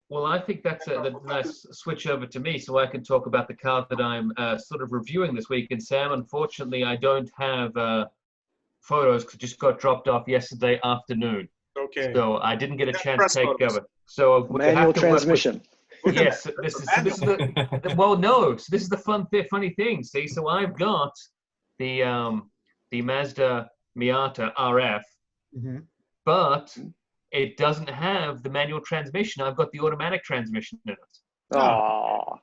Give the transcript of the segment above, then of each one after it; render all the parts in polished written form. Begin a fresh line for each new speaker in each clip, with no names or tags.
Well, I think that's a nice switch over to me, so I can talk about the car that I'm sort of reviewing this week. And Sam, unfortunately, I don't have photos because it just got dropped off yesterday afternoon.
Okay.
So I didn't get a chance to take cover. So
manual transmission.
Yes, this is the well, no. So this is the funny thing. See, so I've got the Mazda Miata RF, but it doesn't have the manual transmission. I've got the automatic transmission in it.
Oh.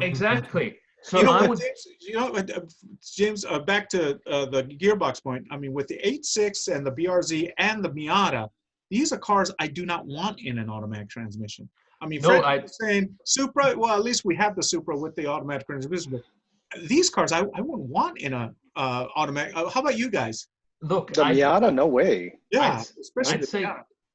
Exactly. So
James, back to the gearbox point. I mean, with the 8.6 and the BRZ and the Miata, these are cars I do not want in an automatic transmission. I mean, Fred was saying Supra. Well, at least we have the Supra with the automatic transmission. But these cars, I wouldn't want in a automatic. How about you guys?
Look,
the Miata, no way.
Yeah,
I'd say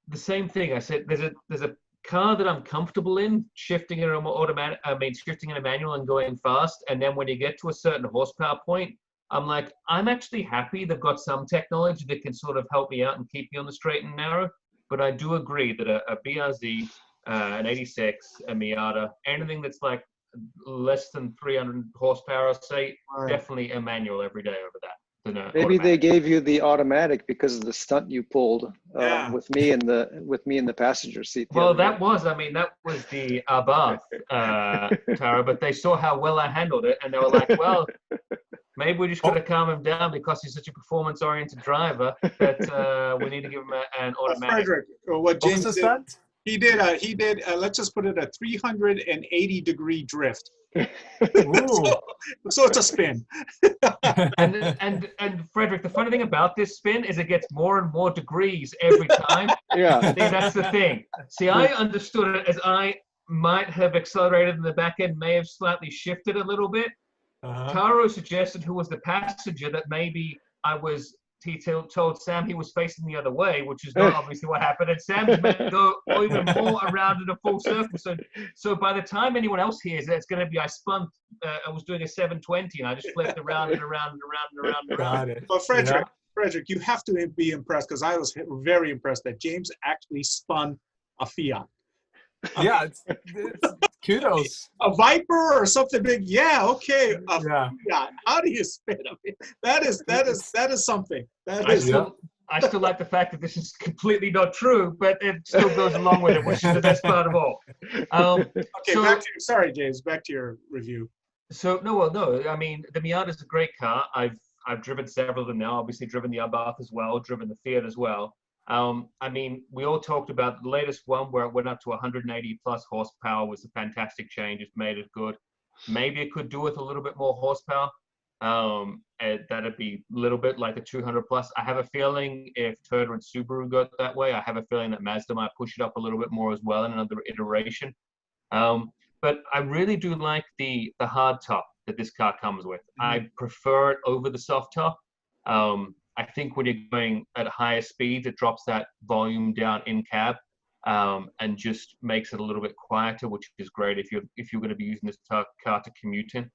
the same thing. I said there's a car that I'm comfortable in shifting in an automatic. I mean, shifting in a manual and going fast. And then when you get to a certain horsepower point, I'm like, I'm actually happy they've got some technology that can sort of help me out and keep me on the straight and narrow. But I do agree that a BRZ, an 86, a Miata, anything that's like less than 300 horsepower, say, definitely a manual every day over that.
Maybe they gave you the automatic because of the stunt you pulled with me in the passenger seat.
Well, that was the Abarth, Tara, but they saw how well I handled it, and they were like, well, maybe we just got to calm him down because he's such a performance-oriented driver that we need to give him an automatic.
Fredric, what James did, he did, let's just put it a 380-degree drift. so it's a spin.
and Fredric, the funny thing about this spin is it gets more and more degrees every time.
Yeah.
See, that's the thing. See, I understood it as I might have accelerated in the back end, may have slightly shifted a little bit. Taro suggested, who was the passenger, that maybe he told Sam he was facing the other way, which is not obviously what happened. And Sam was meant to go even more around in a full circle. So by the time anyone else hears it, it's going to be I was doing a 720 and I just flipped around and around and around and around and around.
Got it. But Fredric, you have to be impressed because I was very impressed that James actually spun a Fiat.
Yeah, it's kudos.
A Viper or something big. Yeah, okay. Fiat. How do you spin it? That is something.
I still like the fact that this is completely not true, but it still goes along with it, which is the best part of all.
Okay, sorry, James. Back to your review.
So no. I mean, the Miata is a great car. I've driven several of them now. Obviously, driven the Abarth as well. Driven the Fiat as well. I mean, we all talked about the latest one where it went up to 180 plus horsepower was a fantastic change. It made it good. Maybe it could do with a little bit more horsepower. That'd be a little bit like a 200 plus. I have a feeling if Toyota and Subaru got that way, I have a feeling that Mazda might push it up a little bit more as well in another iteration. But I really do like the hard top that this car comes with. I prefer it over the soft top. I think when you're going at higher speeds, it drops that volume down in cab and just makes it a little bit quieter, which is great if you're going to be using this car to commute in.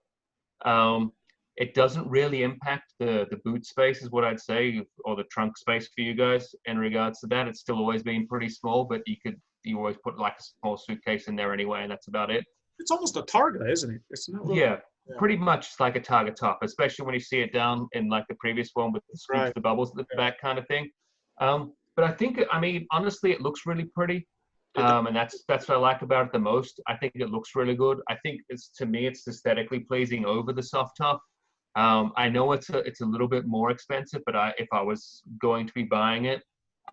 It doesn't really impact the boot space, is what I'd say, or the trunk space for you guys in regards to that. It's still always been pretty small, but you always put like a small suitcase in there anyway, and that's about it.
It's almost a Targa, isn't it? It's not really,
yeah. Pretty much like a Targa top, especially when you see it down in like the previous one with the scoops, the bubbles at the back kind of thing. But I think, I mean, honestly, it looks really pretty. And that's what I like about it the most. I think it looks really good. I think to me, it's aesthetically pleasing over the soft top. I know it's a little bit more expensive, but if I was going to be buying it,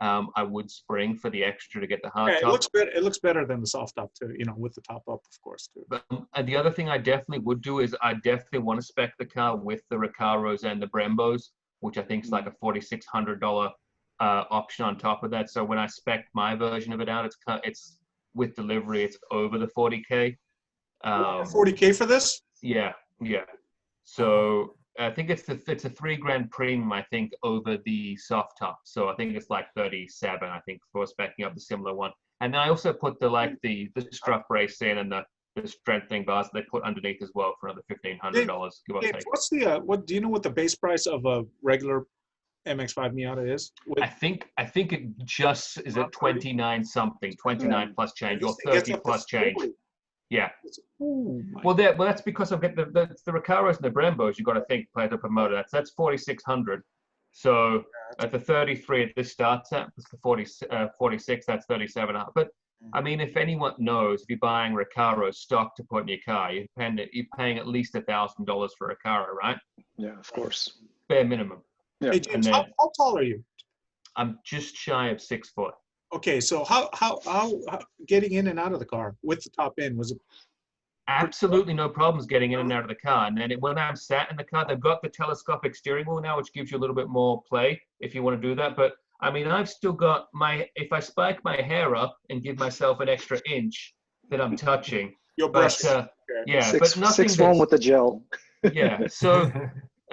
I would spring for the extra to get the hard top.
It looks better than the soft top too, with the top up, of course, too.
But, and the other thing I definitely would do is I definitely want to spec the car with the Recaros and the Brembos, which I think is like a $4,600 option on top of that. So when I spec my version of it out, it's with delivery, it's over the 40K.
40K for this?
Yeah. So I think it's a $3,000 premium, I think, over the soft top. So I think it's like 37, I think, for specing up the similar one. And then I also put the strut brace in and the strengthening bars they put underneath as well for another $1,500, give or take.
What's do you know what the base price of a regular MX-5 Miata is?
I think it just is at 29 something, 29 plus change, or 30 plus change. Yeah. Well, that's because I've got the Recaros and the Brembos. You've got to think played up a motor. That's 4,600. So at the 33 at this starts at, it's the 46. That's 37 up. But I mean, if anyone knows, if you're buying Recaro stock to put in your car, you're paying at least $1,000 for a Recaro, right?
Yeah, of course.
Bare minimum.
Yeah.
Hey, James, how tall are you?
I'm just shy of 6 foot.
Okay, so how getting in and out of the car with the top end, was it?
Absolutely no problems getting in and out of the car. And then when I'm sat in the car, they've got the telescopic steering wheel now, which gives you a little bit more play if you want to do that. But I mean, I've still got if I spike my hair up and give myself an extra inch that I'm touching.
Your brush.
Yeah,
but
nothing.
6'1" with the gel.
Yeah, so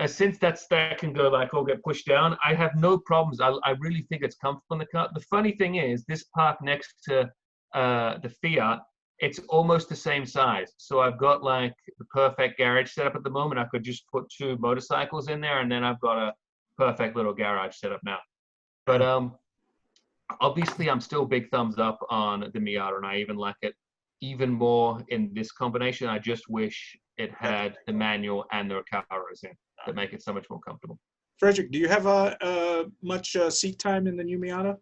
since that can go like all get pushed down, I have no problems. I really think it's comfortable in the car. The funny thing is, this park next to the Fiat, it's almost the same size. So I've got like the perfect garage set up at the moment. I could just put 2 motorcycles in there, and then I've got a perfect little garage set up now. But obviously, I'm still big thumbs up on the Miata, and I even like it even more in this combination. I just wish it had the manual and the Recaros in that make it so much more comfortable.
Fredric, do you have much seat time in the new Miata?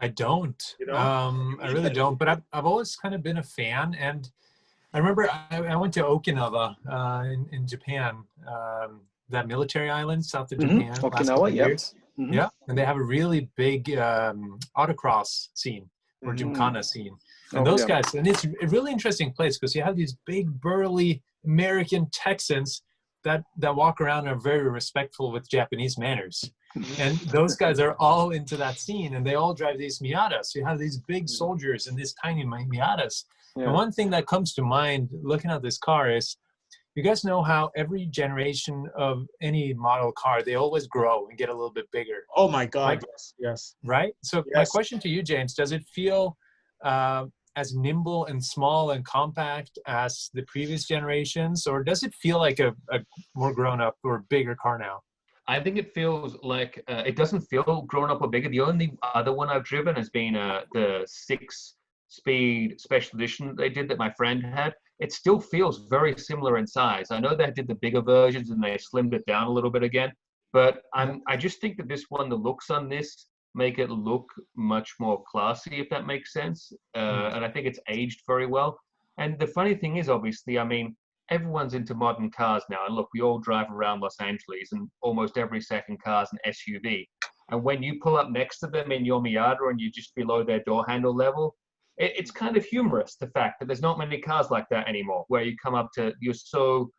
I don't. I really don't. But I've always kind of been a fan, and I remember I went to Okinawa in Japan, that military island south of Japan.
Okinawa, yes.
Yeah, and they have a really big autocross scene or Gymkhana scene. And those guys, and it's a really interesting place because you have these big, burly American Texans that walk around and are very respectful with Japanese manners. And those guys are all into that scene, and they all drive these Miatas. You have these big soldiers in these tiny Miatas. Yeah. And one thing that comes to mind looking at this car is, you guys know how every generation of any model car, they always grow and get a little bit bigger.
Oh my God, yes.
Right? So my question to you, James, does it feel as nimble and small and compact as the previous generations, or does it feel like a more grown up or bigger car now?
I think it feels like it doesn't feel grown up or bigger. The only other one I've driven has been the 6-speed special edition that they did that my friend had. It still feels very similar in size. I know they did the bigger versions and they slimmed it down a little bit again, but I just think that this one, the looks on this make it look much more classy, if that makes sense. And I think it's aged very well. And the funny thing is, obviously, I mean, everyone's into modern cars now. And look, we all drive around Los Angeles, and almost every second car is an SUV. And when you pull up next to them in your Miata and you're just below their door handle level, it's kind of humorous, the fact that there's not many cars like that anymore, where you come up to, you're so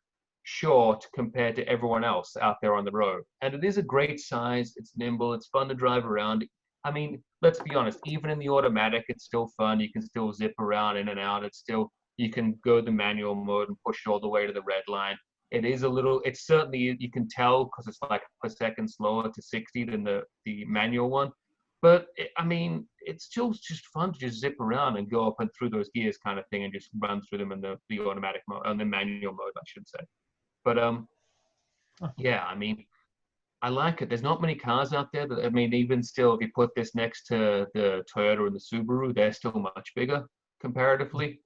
short compared to everyone else out there on the road. And it is a great size. It's nimble. It's fun to drive around. I mean, let's be honest, even in the automatic, it's still fun. You can still zip around in and out. It's still, you can go the manual mode and push it all the way to the red line. It is a little, it's certainly, you can tell because it's like a second slower to 60 than the manual one. But I mean, it's still just fun to just zip around and go up and through those gears kind of thing and just run through them in the automatic mode, on the manual mode, I should say. But yeah, I mean, I like it. There's not many cars out there that, I mean, even still, if you put this next to the Toyota and the Subaru, they're still much bigger comparatively.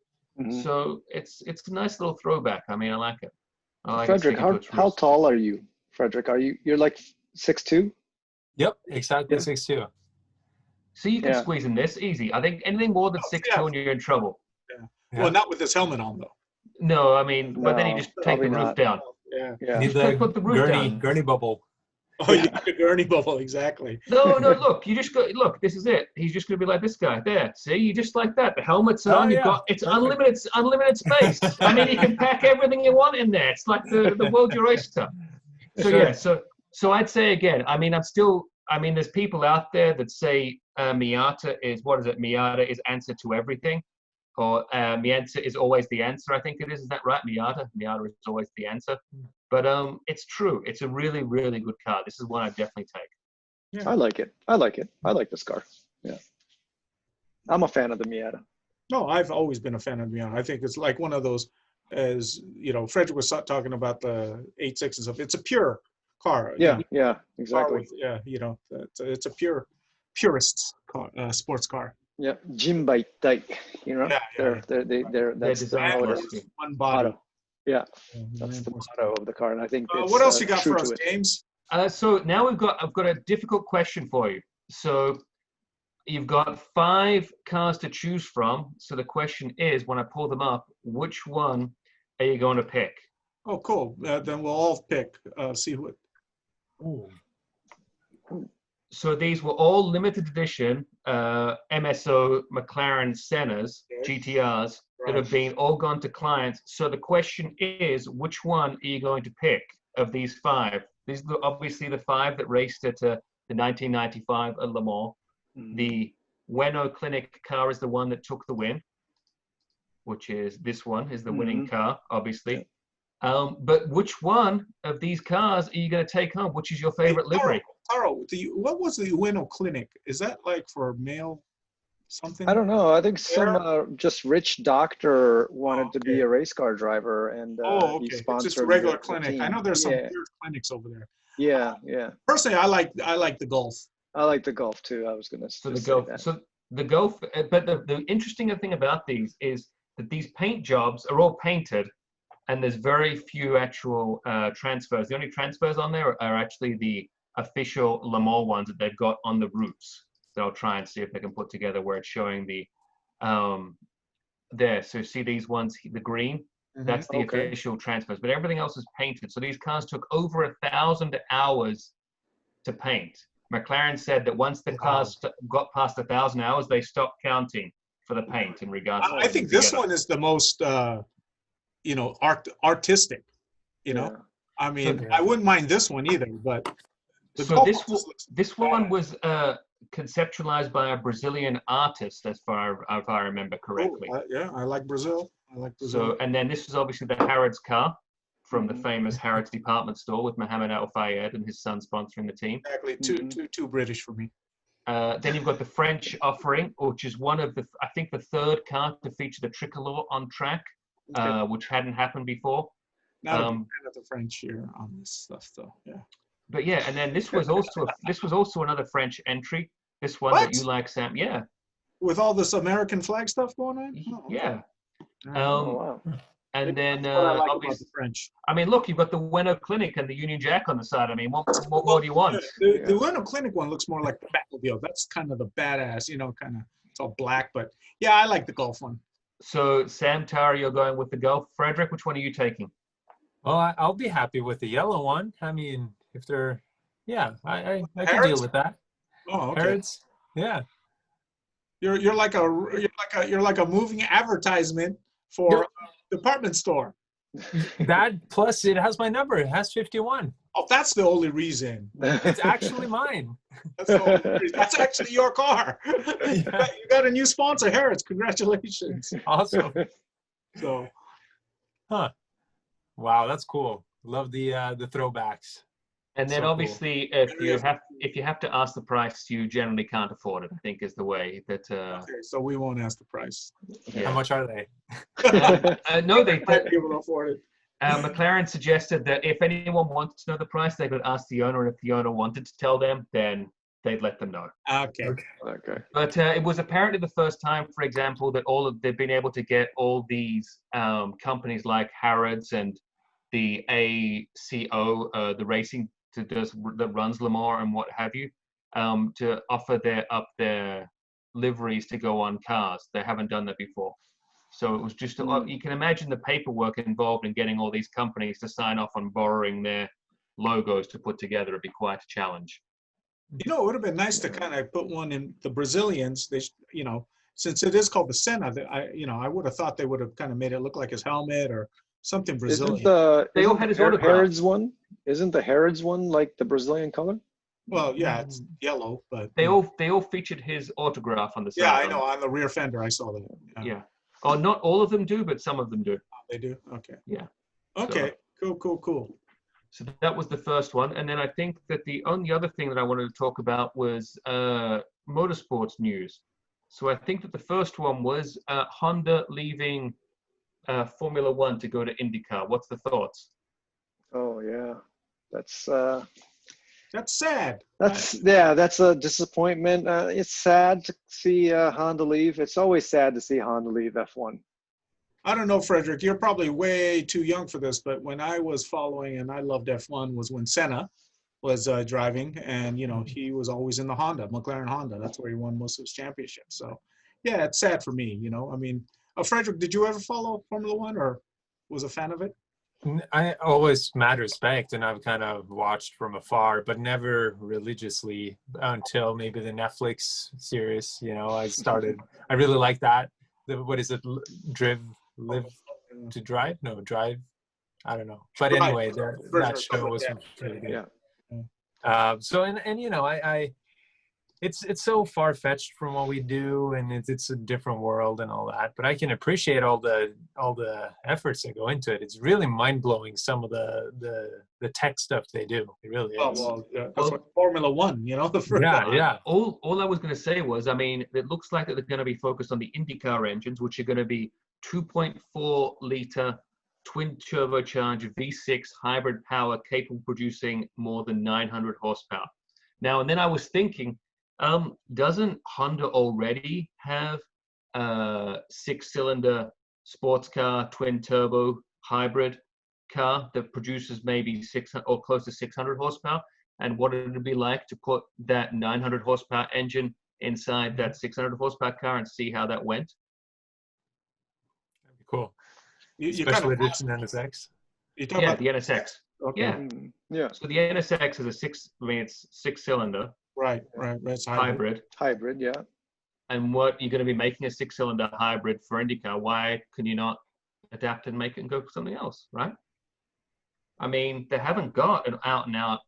So it's a nice little throwback. I mean, I like it.
Fredric, how tall are you, Fredric? You're like 6'2"?
Yep, exactly 6'2".
So you can squeeze in this easy. I think anything more than 6'2" and you're in trouble.
Yeah. Well, not with this helmet on, though.
No, I mean, but then you just take the roof down.
Yeah.
Need the
put the roof down.
gurney bubble.
Oh, you got the gurney bubble, exactly.
No, look, you just go, look, this is it. He's just going to be like this guy. There, see, you just like that. The helmet's on, you've got, it's unlimited space. I mean, you can pack everything you want in there. It's like the world your oyster. So, yeah, so I'd say again, I mean, there's people out there that say Miata is answer to everything. Or Miata is always the answer, I think it is. Is that right? Miata is always the answer. But it's true. It's a really, really good car. This is one I definitely take.
Yeah. I like it. I like this car. Yeah. I'm a fan of the Miata.
No, I've always been a fan of the Miata. I think it's like one of those, as you know, Fredric was talking about the 8.6 and stuff. It's a pure car.
Yeah, yeah, exactly.
Car with, it's a purist car, sports car.
Yeah, Jinbai Tai, that's the
design
motto.
philosophy.
One body.
Yeah, that's the motto of the car, and I think it's
what else you got
true
for us,
to it.
James?
So now I've got a difficult question for you. So you've got 5 cars to choose from. So the question is, when I pull them up, which one are you going to pick?
Oh, cool. Then we'll all pick. See what.
Ooh.
So these were all limited edition MSO McLaren Sennas GTRs that have been all gone to clients. So the question is, which one are you going to pick of these 5? These are obviously the 5 that raced at the 1995 at Le Mans. The Weno Clinic car is the one that took the win, which is this one is the winning car, obviously. But which one of these cars are you going to take home? Which is your favorite livery?
Taro, what was the Weno Clinic? Is that like for male something?
I don't know. I think some just rich doctor wanted to be a race car driver, and he sponsored
it's just a regular
the
clinic.
team.
I know there's some weird clinics over there.
Yeah, yeah.
Personally, I like the Golf.
I like the Golf too. I was gonna
So the Golf. So the Golf. But the interesting thing about these is that these paint jobs are all painted, and there's very few actual transfers. The only transfers on there are actually the official Le Mans ones that they've got on the roofs. So I'll try and see if they can put together where it's showing the there. So see these ones, the green. That's the official transfers, but everything else is painted. So these cars took over 1,000 hours to paint. McLaren said that once the cars got past 1,000 hours, they stopped counting for the paint in regards to
I think this one is the most, artistic, I mean, I wouldn't mind this one either, but.
So this one was conceptualized by a Brazilian artist, as far as I remember correctly.
Yeah, I like Brazil.
So, and then this is obviously the Harrods car from the famous Harrods department store with Mohammed Al Fayed and his son sponsoring the team.
Exactly, too British for me.
Then you've got the French offering, which is one of I think the 3rd car to feature the tricolor on track, which hadn't happened before.
Not a fan of the French here on this stuff, though. Yeah.
But yeah, and then this was also another French entry. This one that you like, Sam. Yeah.
With all this American flag stuff going on.
Yeah.
wow.
And then
I like about the French.
I mean, look, you've got the Weno Clinic and the Union Jack on the side. I mean, what more do you want?
The Weno Clinic one looks more like the Batmobile. That's kind of the badass, kind of, it's all black. But yeah, I like the Golf one.
So Sam, Tara, you're going with the Golf. Fredric, which one are you taking?
Well, I'll be happy with the yellow one. I mean, if they're, I can deal with that.
Oh, okay.
Harrods, yeah.
You're like a moving advertisement for a department store.
That plus it has my number. It has 51.
Oh, that's the only reason.
It's actually mine.
That's the only reason. That's actually your car. You got a new sponsor, Harrods. Congratulations.
Awesome.
So,
wow, that's cool. Love the throwbacks.
And then obviously, cool. if you have to ask the price, you generally can't afford it, I think is the way that.
Okay, so we won't ask the price.
Yeah.
How much are they?
No, they
might be able to afford it.
McLaren suggested that if anyone wanted to know the price, they could ask the owner, and if the owner wanted to tell them, then they'd let them know.
Okay.
But it was apparently the first time, for example, that they've been able to get all these companies like Harrods and the ACO, the racing that runs Le Mans and what have you, to offer their liveries to go on cars. They haven't done that before. So it was just, you can imagine the paperwork involved in getting all these companies to sign off on borrowing their logos to put together. It'd be quite a challenge.
It would have been nice to kind of put one in the Brazilians. They, since it is called the Senna, I would have thought they would have kind of made it look like his helmet or something Brazilian.
They all had his autograph.
Harrods one? Isn't the Harrods one like the Brazilian color?
Well, yeah, it's yellow, but
they all featured his autograph on the side.
Yeah, I know, on the rear fender, I saw that.
Yeah. Oh, not all of them do, but some of them do.
They do? Okay.
Yeah.
Okay, cool.
So that was the first one. And then I think that the only other thing that I wanted to talk about was motorsports news. So I think that the first one was Honda leaving Formula One to go to IndyCar. What's the thoughts?
Oh, yeah.
That's sad.
That's a disappointment. It's sad to see Honda leave. It's always sad to see Honda leave F1.
I don't know, Fredric, you're probably way too young for this, but when I was following and I loved F1 was when Senna was driving, and he was always in the Honda, McLaren Honda. That's where he won most of his championships. So yeah, it's sad for me. I mean, Fredric, did you ever follow Formula One or was a fan of it?
I always mad respect, and I've kind of watched from afar, but never religiously until maybe the Netflix series. I really like that. What is it? Live to Drive? No, Drive. I don't know. But anyway, that show was really good.
Yeah.
So it's so far fetched from what we do, and it's a different world and all that. But I can appreciate all the efforts that go into it. It's really mind blowing, some of the tech stuff they do. It really is.
That's what Formula One,
Yeah.
All I was going to say was, I mean, it looks like they're going to be focused on the IndyCar engines, which are going to be 2.4 liter twin turbocharged V6 hybrid power capable of producing more than 900 horsepower. Now, and then I was thinking, doesn't Honda already have a 6-cylinder sports car, twin turbo hybrid car that produces maybe 600 or close to 600 horsepower? And what would it be like to put that 900 horsepower engine inside that 600 horsepower car and see how that went?
That'd be cool. Special edition NSX.
Yeah, the NSX.
Okay.
Yeah.
So the NSX is a 6-cylinder.
Right. That's
hybrid.
Hybrid, yeah.
And what you're going to be making a 6-cylinder hybrid for IndyCar? Why can you not adapt and make it and go for something else, right? I mean, they haven't got an out-and-out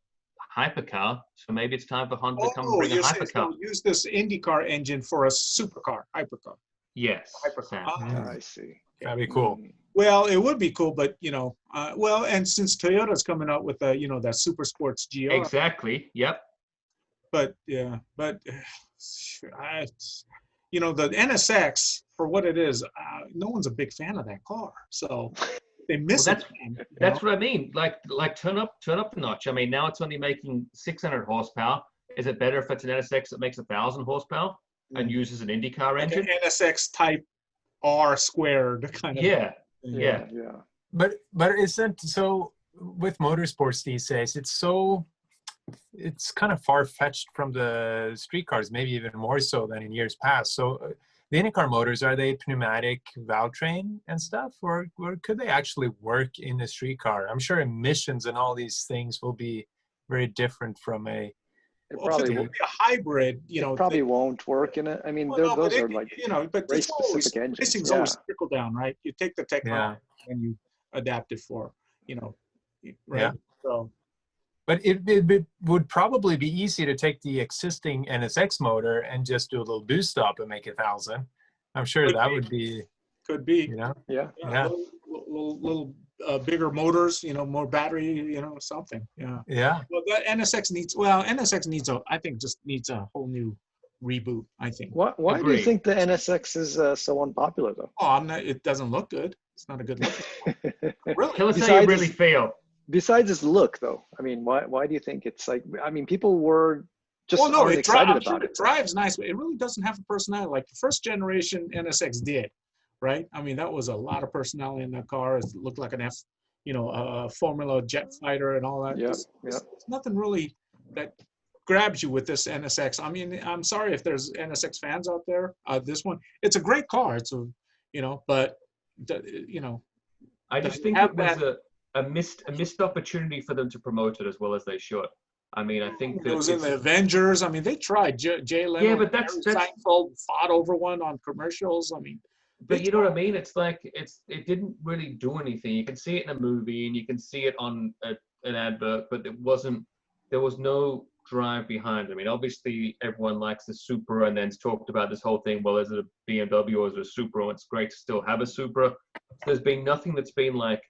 hypercar, so maybe it's time for Honda to come and bring a hypercar.
Use this IndyCar engine for a supercar, hypercar.
Yes.
Hypercar.
I see.
That'd be cool.
Well, it would be cool, but and since Toyota's coming out with that Super Sports GR.
Exactly. Yep.
But the NSX, for what it is, no one's a big fan of that car, so they miss it.
That's what I mean. Like turn up the notch. I mean, now it's only making 600 horsepower. Is it better if it's an NSX that makes 1,000 horsepower and uses an IndyCar engine?
An NSX type R squared kind of.
Yeah.
But isn't so with motorsports these days? It's kind of far-fetched from the street cars, maybe even more so than in years past. So the IndyCar motors, are they pneumatic valve train and stuff, or could they actually work in a street car? I'm sure emissions and all these things will be very different from a.
It probably
will be a hybrid,
It probably won't work in it. I mean, those are like
but
race-specific engines.
Racing's always trickle down, right? You take the technology and you adapt it for, right?
Yeah.
So.
But it would probably be easy to take the existing NSX motor and just do a little boost up and make 1,000. I'm sure would be.
Could be.
Yeah.
Little bigger motors, more battery, something. Yeah. Well, that NSX needs a whole new reboot, I think.
Why do you think the NSX is so unpopular, though?
Oh, it doesn't look good. It's not a good look. Really?
Tell us how you really feel.
Besides its look, though, I mean, why do you think it's like? I mean, people were just excited about it.
It drives nice, but it really doesn't have a personality like the first generation NSX did, right? I mean, that was a lot of personality in that car. It looked like a Formula jet fighter and all that. There's nothing really that grabs you with this NSX. I mean, I'm sorry if there's NSX fans out there. This one, it's a great car. It's but
I just think it was a missed opportunity for them to promote it as well as they should. I mean, I think
it was in the Avengers. I mean, they tried. Jay Leno,
yeah, but that's
Seinfeld fought over one on commercials. I mean,
but you know what I mean? It's like it didn't really do anything. You can see it in a movie and you can see it on an advert, but there was no drive behind it. I mean, obviously everyone likes the Supra and then it's talked about this whole thing. Well, is it a BMW or is it a Supra? It's great to still have a Supra. There's been nothing that's been like,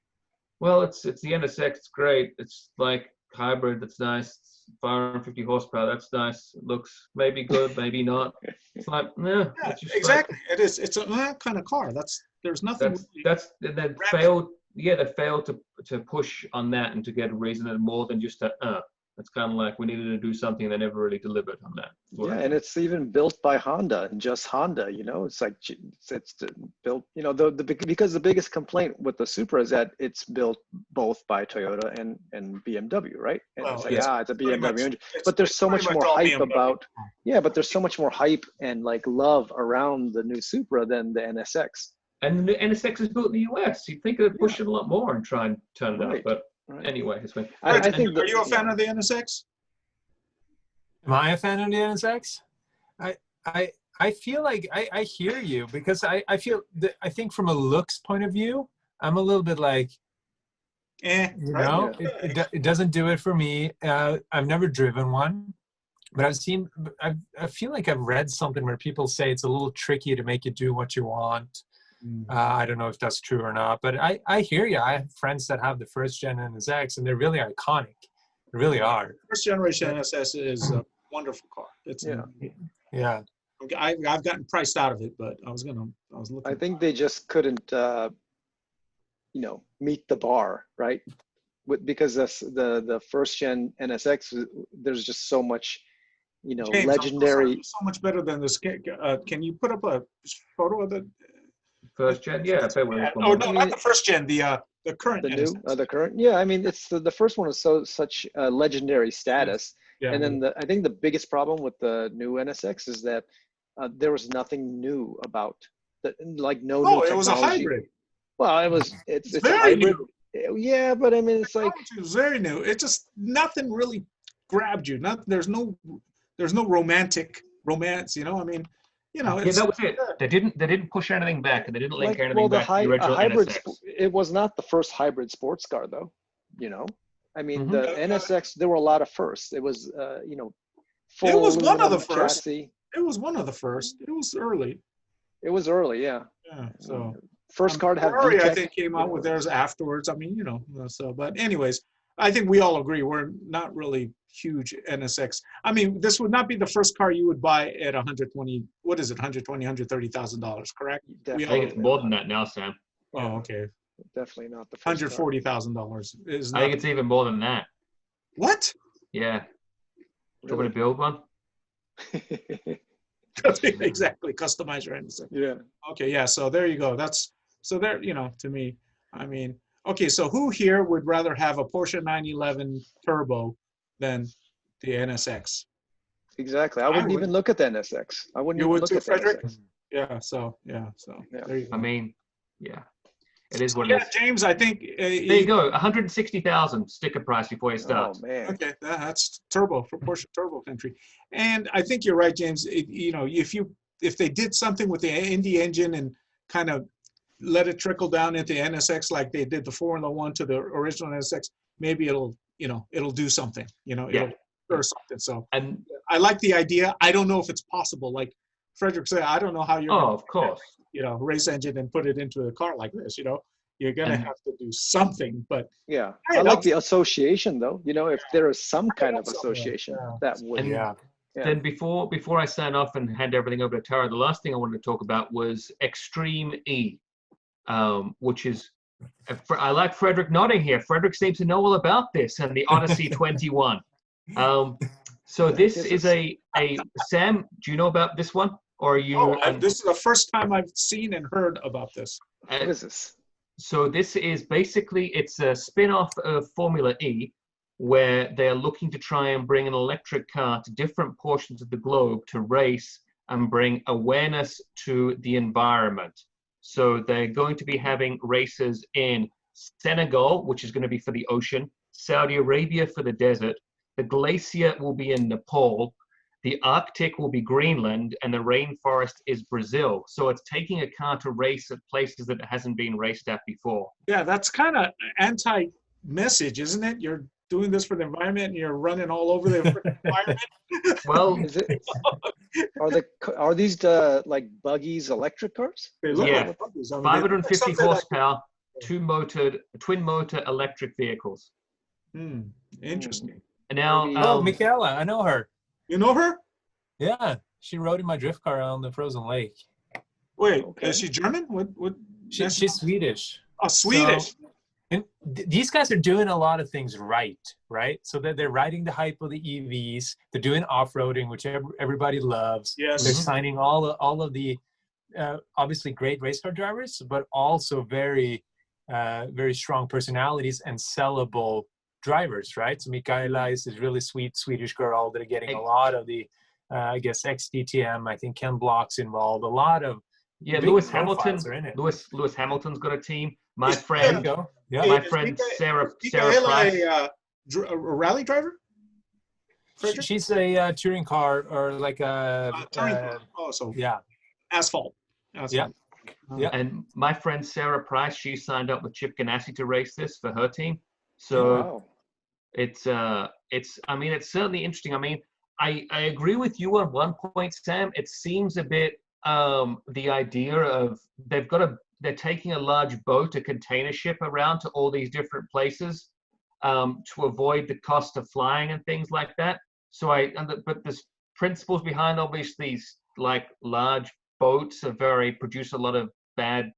well, it's the NSX, it's great. It's like hybrid, that's nice. It's 550 horsepower, that's nice. It looks maybe good, maybe not. It's like, it's just
exactly. It is. It's a that kind of car. There's nothing.
And then failed yeah, they failed to push on that and to get a reason and more than just it's kind of like we needed to do something. They never really delivered on that.
Yeah, and it's even built by Honda and just Honda. You know, it's like it's built. You know, because the biggest complaint with the Supra is that it's built both by Toyota and BMW, right? And it's like it's a BMW engine, but there's so much more hype about. Yeah, but there's so much more hype and like love around the new Supra than the NSX.
And the NSX is built in the US. You'd think they'd push it a lot more and try and turn it up, but. Right. Anyway, it's fine.
I think. Are you a fan of the NSX?
Am I a fan of the NSX? I feel like I hear you because I feel that I think from a looks point of view, I'm a little bit like, you know, it doesn't do it for me. I've never driven one, but I feel like I've read something where people say it's a little tricky to make it do what you want. I don't know if that's true or not, but I hear you. I have friends that have the first gen NSX, and they're really iconic. They really are.
First generation NSX is a wonderful car. It's
yeah.
I've gotten priced out of it, but I was looking.
I think they just couldn't, you know, meet the bar, right? Because the first gen NSX, there's just so much, you know,
James,
legendary.
So much better than this. Can you put up a photo of the
first gen? Yeah.
No, not the first gen. The current.
The current. Yeah, I mean, it's the first one is such a legendary status. Yeah, and then I think the biggest problem with the new NSX is that there was nothing new about that, like no new technology.
It was a hybrid.
Well, it's
very
a hybrid.
New.
Yeah, but I mean, it's like
it was very new. It just nothing really grabbed you. There's no romantic romance. You know, I mean, you know.
Yeah, that was it. They didn't push anything back, and they didn't link anything back to the original NSX.
It was not the first hybrid sports car, though. You know, I mean, the NSX. There were a lot of firsts. It was, you know, full.
It was one of the first.
Chassis.
It was one of the first. It was early.
It was early, yeah.
Yeah. So
first car to have.
Ferrari, I think, came out with theirs afterwards. I mean, you know. So, but anyways, I think we all agree we're not really huge NSX. I mean, this would not be the first car you would buy at 120. What is it? $120,000-$130,000, correct?
I think it's more than that now, Sam.
Oh, okay.
Definitely not the first.
$140,000 is.
I think it's even more than that.
What?
Yeah. Do you want to build one?
Exactly. Customize your NSX.
Yeah.
Okay. Yeah. So there you go. There. You know, to me, I mean, okay. So who here would rather have a Porsche 911 Turbo than the NSX?
Exactly. I wouldn't even look at the NSX. I wouldn't even look at the
Fredric?
NSX.
Yeah. So yeah. There you go.
I mean, yeah. It is what it is.
James, I think.
There you go. 160,000 sticker price before you start.
Oh man.
Okay, that's turbo for Porsche Turbo country, and I think you're right, James. You know, if they did something with the Indy engine and kind of let it trickle down into NSX like they did the 4-in-1 to the original NSX, maybe it'll do something. You know, it'll or something. So, and I like the idea. I don't know if it's possible. Like Fredric said, I don't know how you're.
Oh, of course.
You know, race engine and put it into a car like this. You know, you're gonna have to do something. But
yeah, I like the association though. You know, if there is some kind of association that would.
Then before I sign off and hand everything over to Tara, the last thing I wanted to talk about was Extreme E, which is I like Fredric nodding here. Fredric seems to know all about this and the Odyssey 21. So this is a Sam. Do you know about this one? Or you?
This is the first time I've seen and heard about this.
What is this?
So this is basically, it's a spin-off of Formula E, where they're looking to try and bring an electric car to different portions of the globe to race and bring awareness to the environment. So they're going to be having races in Senegal, which is going to be for the ocean, Saudi Arabia for the desert, the glacier will be in Nepal, the Arctic will be Greenland, and the rainforest is Brazil. So it's taking a car to race at places that it hasn't been raced at before.
Yeah, that's kind of anti-message, isn't it? You're doing this for the environment and you're running all over the environment.
Well,
are these like buggies electric cars?
Yeah, 550 horsepower, twin motor electric vehicles.
Interesting.
And now,
Michaela, I know her.
You know her?
Yeah, she rode in my drift car on the frozen lake.
Wait, is she German? What?
She's Swedish.
Oh, Swedish.
And these guys are doing a lot of things right? So they're riding the hype of the EVs. They're doing off-roading, which everybody loves.
Yes.
They're signing all of the obviously great race car drivers, but also very strong personalities and sellable drivers, right? So Michaela is this really sweet Swedish girl that are getting a lot of the, I guess, ex-DTM. I think Ken Block's involved. A lot of
Lewis Hamilton. Lewis Hamilton's got a team. My friend Sarah Price.
A rally driver? Fredric?
She's a touring car or like a
asphalt.
Yeah.
And my friend Sarah Price, she signed up with Chip Ganassi to race this for her team. So it's I mean, it's certainly interesting. I mean, I agree with you on one point, Sam. It seems a bit the idea of they're taking a large boat, a container ship around to all these different places to avoid the cost of flying and things like that. So but the principles behind obviously like large boats produce a lot of bad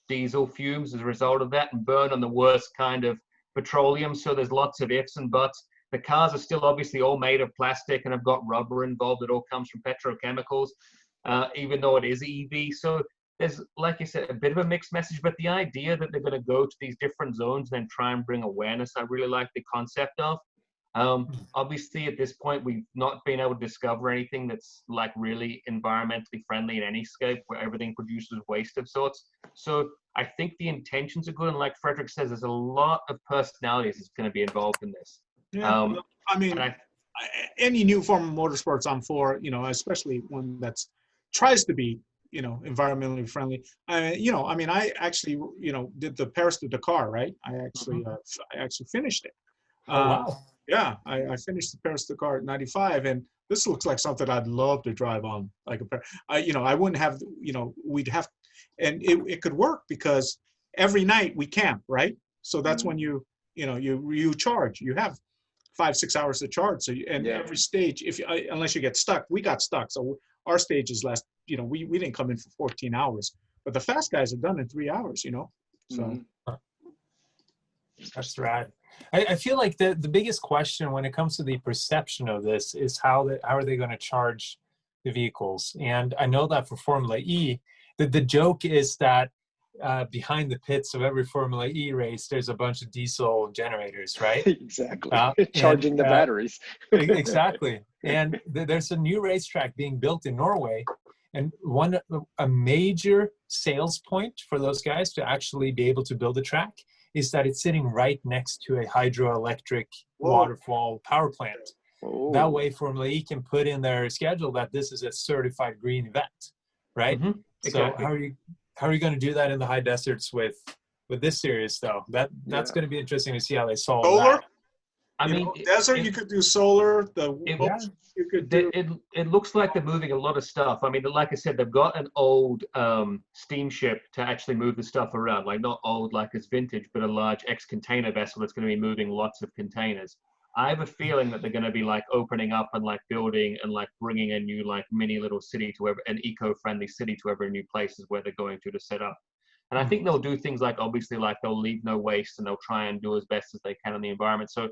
diesel fumes as a result of that and burn on the worst kind of petroleum. So there's lots of ifs and buts. The cars are still obviously all made of plastic and have got rubber involved. It all comes from petrochemicals, even though it is EV. So there's, like you said, a bit of a mixed message, but the idea that they're going to go to these different zones and then try and bring awareness, I really like the concept of. Obviously, at this point, we've not been able to discover anything that's like really environmentally friendly in any scope, where everything produces waste of sorts. So I think the intentions are good, and like Fredric says, there's a lot of personalities that's going to be involved in this.
Yeah, I mean, any new form of motorsports I'm for, especially one that's tries to be, environmentally friendly. I actually, did the Paris to Dakar, right? I actually finished it.
Wow.
Yeah, I finished the Paris Dakar at 95, and this looks like something I'd love to drive on. Like I wouldn't have, we'd have, and it could work because every night we camp, right? So that's when you charge. You have 5-6 hours to charge. So every stage, unless you get stuck, we got stuck. So our stages last, we didn't come in for 14 hours, but the fast guys are done in 3 hours. So
that's rad. I feel like the biggest question when it comes to the perception of this is how are they going to charge the vehicles? And I know that for Formula E, the joke is that behind the pits of every Formula E race, there's a bunch of diesel generators, right?
Exactly. Charging the batteries.
Exactly. And there's a new racetrack being built in Norway. And a major sales point for those guys to actually be able to build a track is that it's sitting right next to a hydroelectric waterfall power plant.
Whoa.
That way Formula E can put in their schedule that this is a certified green event, right?
Mm-hmm. Exactly.
So how are you going to do that in the high deserts with this series, though? That's going to be interesting to see how they solve that.
I mean, desert, you could do solar. You could do.
It looks like they're moving a lot of stuff. I mean, like I said, they've got an old steamship to actually move the stuff around. Like not old like it's vintage, but a large ex-container vessel that's going to be moving lots of containers. I have a feeling that they're going to be like opening up and like building and like bringing a new like mini little city to an eco-friendly city to every new places where they're going to set up. And I think they'll do things like obviously like they'll leave no waste and they'll try and do as best as they can in the environment. So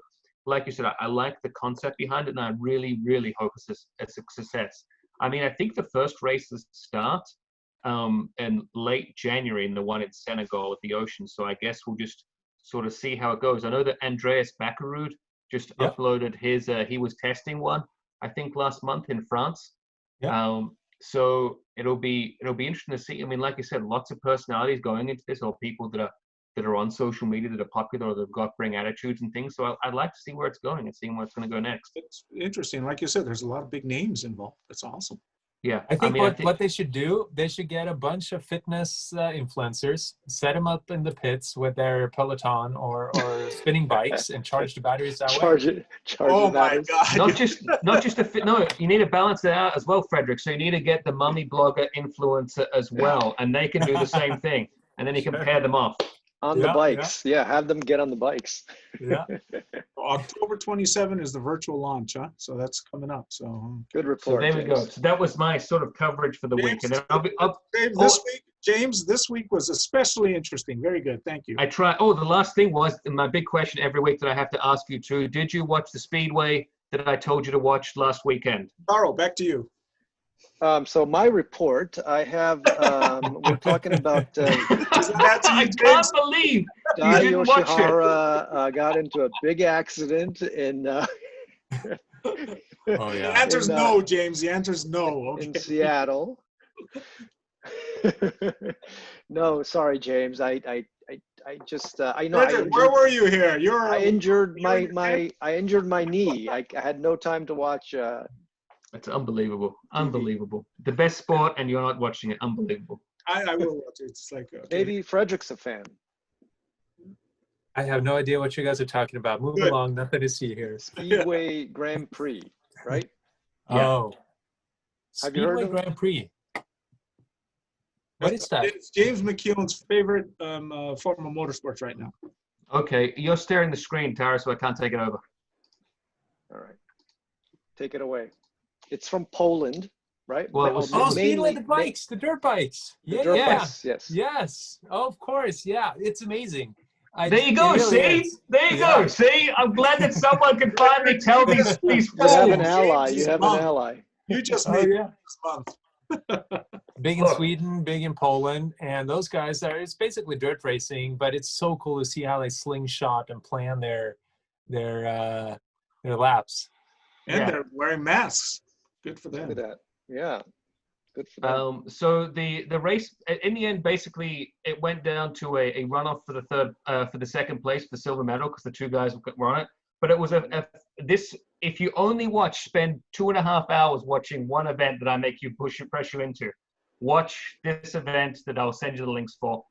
like you said, I like the concept behind it, and I really, really hope it's a success. I mean, I think the first races start in late January in the one in Senegal at the ocean. So I guess we'll just sort of see how it goes. I know that Andreas Backerud just uploaded his, he was testing one, I think last month in France. So it'll be interesting to see. I mean, like you said, lots of personalities going into this, or people that are on social media that are popular, or they've got bring attitudes and things. So I'd like to see where it's going and seeing where it's going to go next.
It's interesting. Like you said, there's a lot of big names involved. That's awesome.
Yeah, I think what they should do, they should get a bunch of fitness influencers, set them up in the pits with their Peloton or spinning bikes, and charge the batteries that way.
Oh my God!
Not just a fit. No, you need to balance it out as well, Fredric. So you need to get the mummy blogger influencer as well, and they can do the same thing, and then you can pair them off.
On the bikes. Yeah, have them get on the bikes.
Yeah.
October 27 is the virtual launch, huh? So that's coming up. So
good report.
So there we go. So that was my sort of coverage for the week. And then
James, this week was especially interesting. Very good. Thank you.
I try. Oh, the last thing was my big question every week that I have to ask you too. Did you watch the Speedway that I told you to watch last weekend?
Taro, back to you.
So my report, I have, we're talking about
I can't believe
Dai
you didn't watch it.
Yoshihara got into a big accident in
Oh
The
yeah.
answer is no, James. The answer is no. Okay.
in Seattle. No, sorry, James. I just I know
Fredric, where were you here?
I injured my knee. I had no time to watch.
It's unbelievable. Unbelievable. The best sport, and you're not watching it. Unbelievable.
I will watch it. It's like okay.
Maybe Fredric's a fan.
I have no idea what you guys are talking about. Move
Good.
along. Nothing to see here.
Speedway Grand Prix, right?
Yeah.
Oh.
Have you heard
Speedway
of it?
Grand Prix. What is that?
It's James McKeown's favorite form of motorsports right now.
Okay, you're staring the screen, Tara, so I can't take it over.
All right, take it away. It's from Poland, right?
Well, it was-
Oh,
mainly-
Speedway, the bikes, the dirt bikes.
The
Yeah,
dirt
yeah.
bikes, yes.
Yes. Oh, of course. Yeah. It's amazing.
There you go.
It really
See?
is.
There you
Yeah.
go. See? I'm glad that someone can finally tell these
You have an
fools.
ally.
James
You
is
have an
mom.
ally.
You just
Oh,
made
yeah.
this month.
Big in
Look.
Sweden, big in Poland, and those guys are. It's basically dirt racing, but it's so cool to see how they slingshot and plan their laps.
And
Yeah.
they're wearing masks. Good for
Look
them.
at that. Yeah, good for them.
So the race in the end, basically, it went down to a runoff for the second place for silver medal because the two guys were on it. But it was if you only spend 2.5 hours watching one event that I make you press you into, watch this event that I'll send you the links for.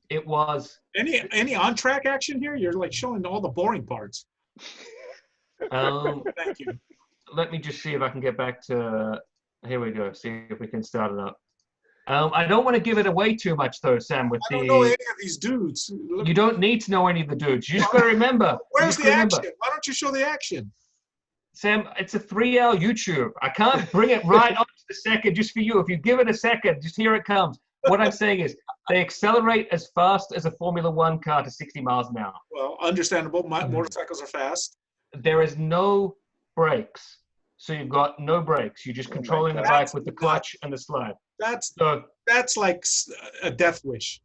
It was
Any on track action here? You're like showing all the boring parts. Thank you.
let me just see if I can get back to here we go. See if we can start it up. I don't want to give it away too much though, Sam. With
I don't know any of these dudes.
you don't need to know any of the dudes. You just got to remember.
Where's the action? Why don't you show the action?
Sam, it's a 3-hour YouTube. I can't bring it right on to the second just for you. If you give it a second, just here it comes. What I'm saying is they accelerate as fast as a Formula One car to 60 miles an hour.
Well, understandable. Motorcycles are fast.
There is no brakes. So you've got no brakes. You're just controlling the bike with the clutch and the slide.
That's like a death wish.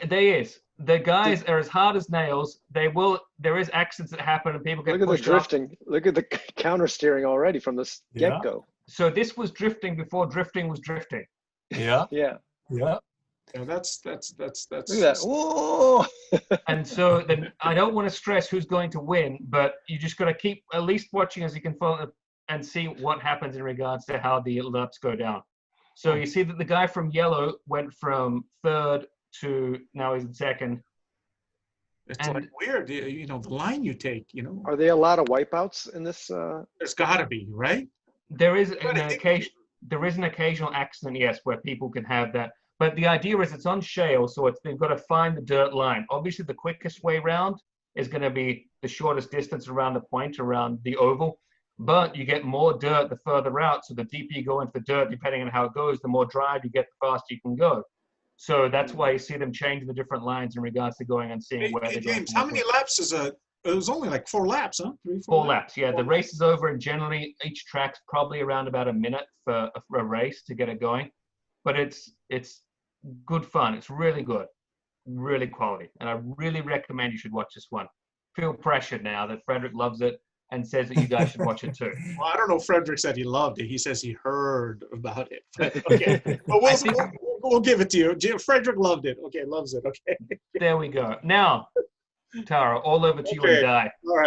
There is. The guys are as hard as nails. There is accidents that happen and people get
Look at the
pushed off.
drifting. Look at the counter steering already from the get-go.
So this was drifting before drifting was drifting.
Yeah.
Yeah.
Yeah.
Yeah, that's.
Look at that. Whoa!
And so then I don't want to stress who's going to win, but you just got to keep at least watching as you can follow and see what happens in regards to how the laps go down. So you see that the guy from yellow went from third to now he's in second.
It's like weird, you know, the line you take, you know.
Are there a lot of wipeouts in this?
There's got to be, right?
There is an occasional accident, yes, where people can have that. But the idea is it's on shale, so they've got to find the dirt line. Obviously, the quickest way round is going to be the shortest distance around the point, around the oval. But you get more dirt the further out, so the deeper you go into the dirt, depending on how it goes, the more drive you get, the faster you can go. So that's why you see them changing the different lines in regards to going and seeing where they're going.
James, how many laps is it was only like 4 laps, huh?
4 laps, yeah. The race is over, and generally each track's probably around about a minute for a race to get it going. But it's good fun. It's really good, really quality, and I really recommend you should watch this one. Feel pressured now that Fredric loves it and says that you guys should watch it too.
Well, I don't know if Fredric said he loved it. He says he heard about it. Okay, but we'll give it to you. Fredric loved it. Okay, loves it. Okay.
There we go. Now, Tara, all over to you and Di.
All right.